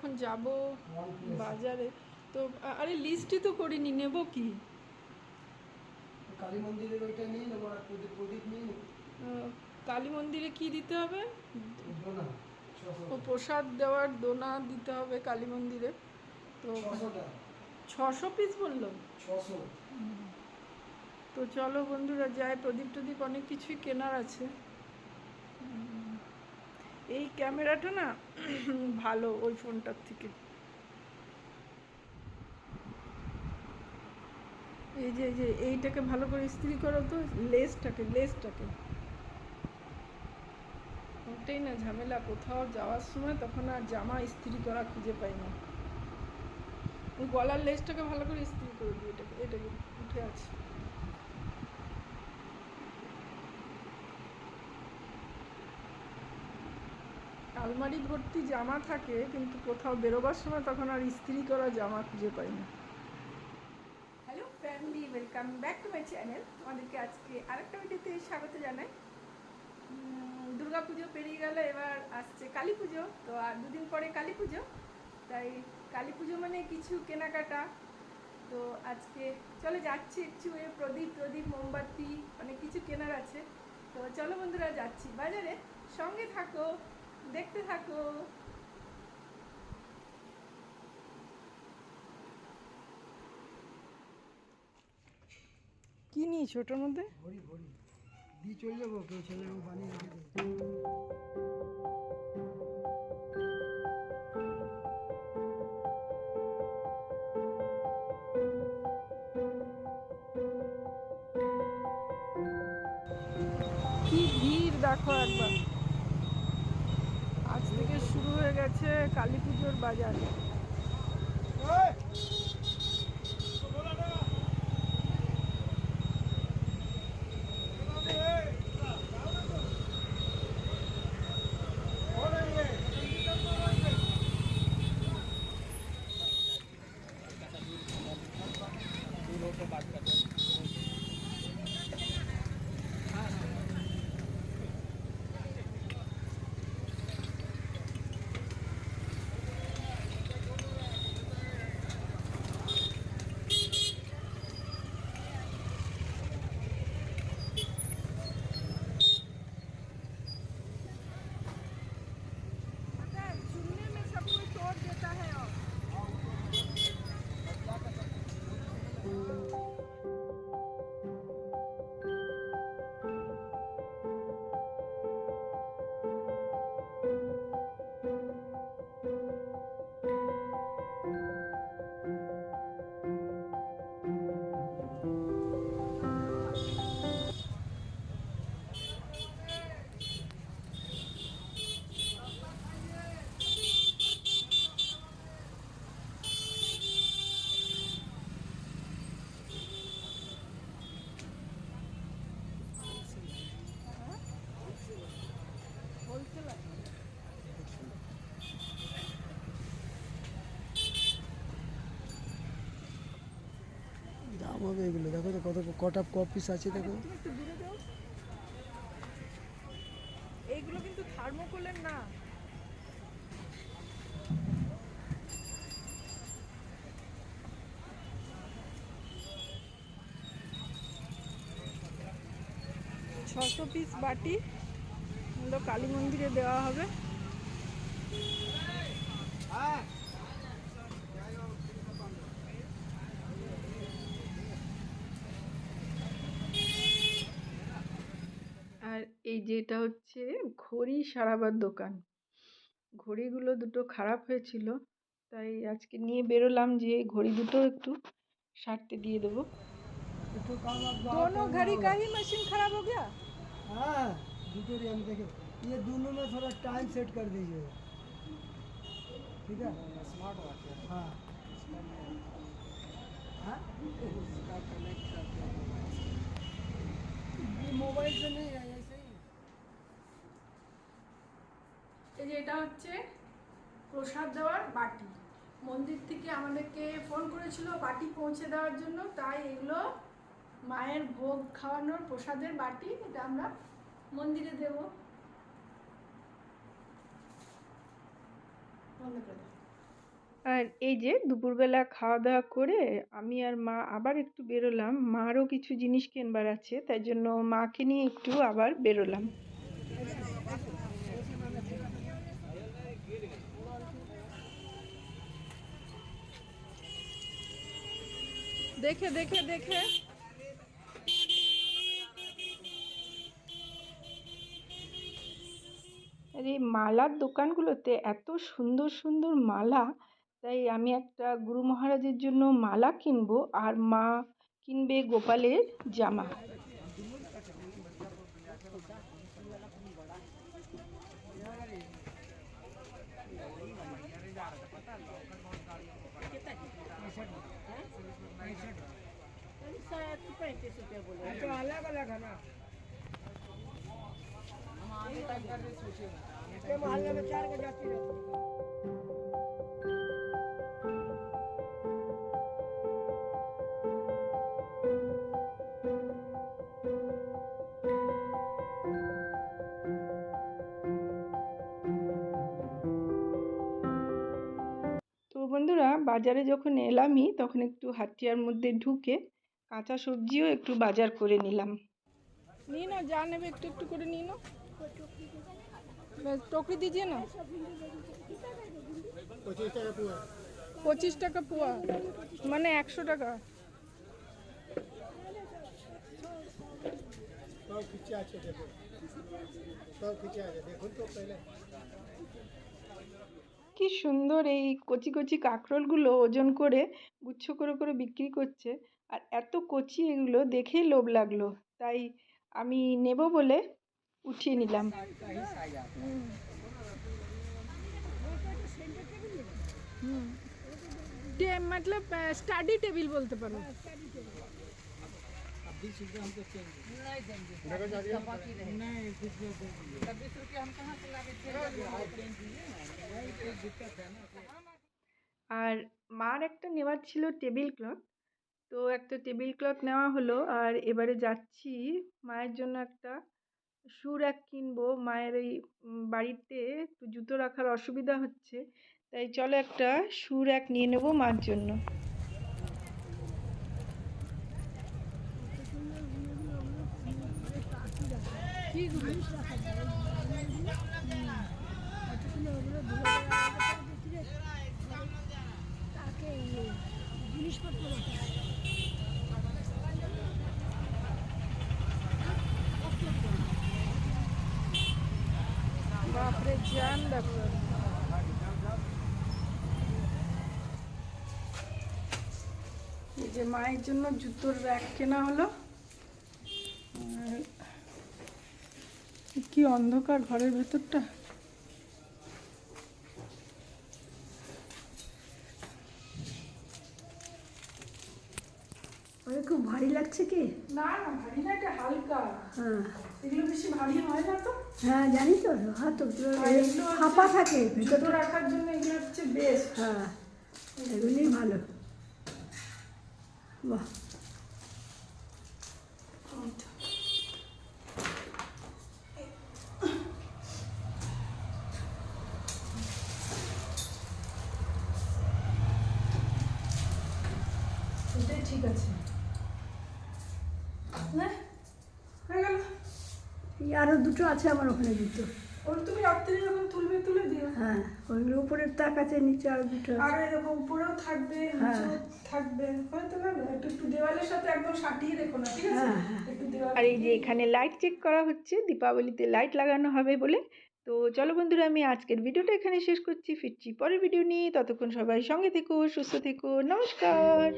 এখন যাব বাজারে। তো আরে লিস্টই তো করিনি, নেব কি? কালী মন্দিরের ওইটা নিয়ে নেবো, আর প্রদীপ প্রদীপ নিয়ে নেবো। কালী মন্দিরে কি দিতে হবে? দোনা 600 ও প্রসাদ দেওয়ার দোনা দিতে হবে কালী মন্দিরে। তো 600টা 600 পিস বললো। 600। তো চলো বন্ধুরা যাই, প্রদীপ টদীপ অনেক কিছুই কেনার আছে। এই ক্যামেরাটা না ভালো ওই ফোনটার থেকে। এই যে এইটাকে ভালো করে ইস্ত্রি করো তো, লেসটাকে ওটাই না ঝামেলা, কোথাও যাওয়ার সময় তখন আর জামা ইস্ত্রি করা খুঁজে পাই না। ওই গলার লেসটাকে ভালো করে ইস্ত্রি করে দিই, এটাকে উঠে আছে। আলমারি ভর্তি জামা থাকে, কিন্তু কোথাও বেরোবার সময় তখন আর ইস্ত্রি করা জামা খুঁজে পাই না। Hello family, welcome back to my channel. তোমাদেরকে আজকে আরেকটা ভিডিওতে স্বাগত জানাই। দুর্গা পুজো পেরিয়ে গেল, এবার আসছে কালী পুজো। তো আর দুদিন পরে কালী পুজো, তাই কালী পুজো মানে কিছু কেনাকাটা। তো আজকে চলে যাচ্ছি একটু প্রদীপ মোমবাতি অনেক কিছু কেনার আছে। তো চলো বন্ধুরা যাচ্ছি বাজারে, সঙ্গে থাকো, দেখতে থাকো। কি নিয়েছো ওটার মধ্যে? ঘড়ি ঘড়ি দিয়ে চলে যাবো, কেউ ছেলে বানিয়ে রেখে দেবে। কি ভিড় দেখো একবার, আজ থেকে শুরু হয়ে গেছে কালী পুজোর বাজার। चुनने में सब कोई तोड़ देता है। और होलसेलर দাম হবে এগুলো, দেখো তো কত কটা পিস আছে দেখো। তুমি একটু দূরে দাও, এইগুলো কিন্তু থার্মোকলের না। ছশো পিস বাটি হলো কালী মন্দিরে দেওয়া হবে। আর এই যেটা হচ্ছে ঘড়ি সারাবার দোকান। ঘড়িগুলো দুটো খারাপ হয়েছিল, তাই আজকে নিয়ে বেরোলাম যে ঘড়ি দুটো একটু সারতে দিয়ে দেবো। একটু কাম आप बाहर दोनों करना घड़ी का होगा। ही मशीन खराब हो गया। हाँ, दूसरी हम देखे, ये दोनों में थोड़ा टाइम सेट कर दीजिए, ठीक है। स्मार्ट वॉच है। हाँ हाँ, इसका कनेक्ट करते हैं ये मोबाइल से नहीं है, ऐसे ही है। এই যে এটা হচ্ছে প্রসাদ দেওয়ার বাটি। মন্দির থেকে আমাদেরকে ফোন করেছিল বাটি পৌঁছে দেওয়ার জন্য, তাই এগুলো মায়ের ভোগ খাওয়ানোর প্রসাদের বাটি। এটা আমরা মন্দিরে দেব। বন্ধ করে দাও। আর এই যে দুপুরবেলা খাওয়া দাওয়া করে আমি আর মা আবার একটু বেরোলাম, মারও কিছু জিনিস কিনবার আছে, তাই জন্য মাকে নিয়ে একটু আবার বেরোলাম। দেখে দেখে দেখে আর এই মালার দোকানগুলোতে এত সুন্দর সুন্দর মালা, তাই আমি একটা গুরু মহারাজের জন্য মালা কিনবো আর মা কিনবে গোপালের জামা। तो अलग अलग है ना, इसके मोहल्ले में 4 के जाती रहती है। তো বন্ধুরা, বাজারে যখন এলামই তখন একটু হাটিয়ার মধ্যে ঢুকে কাঁচা সবজিও একটু বাজার করে নিলাম। নিয়ে নাও, যা নেবে একটু একটু করে নিয়ে নাও। टोकरी दीजिए ना। 25 টাকা পোয়া মানে 100 টাকা। सब पीछे आके देखो, सब पीछे आके देखो तो पहले। কি সুন্দর এই কচি কচি কাঁকরোলগুলো ওজন করে গুচ্ছ করে করে বিক্রি করছে, আর এত কচি এগুলো দেখেই লোভ লাগলো, তাই আমি নেব বলে উঠিয়ে নিলাম। मतलब स्टडी टेबल बोलते पारो। আর মার একটা নেওয়ার ছিল টেবিল ক্লথ, তো একটা টেবিল ক্লথ নেওয়া হলো। আর এবারে যাচ্ছি মায়ের জন্য একটা শু র্যাক কিনবো। মায়ের এই বাড়িতে একটু জুতো রাখার অসুবিধা হচ্ছে, তাই চলো একটা শু র্যাক নিয়ে নেবো মার জন্য। বাপরে জান দেখো, এই যে মায়ের জন্য জুতোর র্যাক কেনা হলো। আর কি অন্ধকার ঘরের ভেতরটা। अरे खूब भारी लगছে কি? না না, ভারী না, এটা হালকা। হ্যাঁ এগুলো বেশি ভারী হয় না তো। হ্যাঁ জানি তো, হ্যাঁ তো আর এগুলো ফাঁপা থাকে জুতো ভিতরটা। রাখার জন্য এগুলো হচ্ছে বেস্ট। হ্যাঁ এগুলোই ভালো। বাহ, এটাই ঠিক আছে। না, হয়ে গেল। এই আরও দুটো আছে আমার ওখানে জুতো। ওর তুমি রাত্রে যখন তুলবে তুলে দিও। হ্যাঁ ওইগুলো উপরের তাক আছে, নিচে আরও দুটো আর আছে। এরকম উপরেও থাকবে, হ্যাঁ। নিচেও থাকবে, হয়তো না একটু একটু দেওয়ালের সাথে একদম সাটিয়ে রেখো না, ঠিক আছে? হ্যাঁ, হ্যাঁ। একটু দেওয়াল। আর এই যে এখানে লাইট চেক করা হচ্ছে, দীপাবলিতে লাইট লাগানো হবে বলে। তো চলো বন্ধুরা, আমি আজকের ভিডিওটা এখানে শেষ করছি, ফিরছি পরের ভিডিও নিয়ে। ততক্ষণ সবাই সঙ্গে থেকো, সুস্থ থেকো, নমস্কার।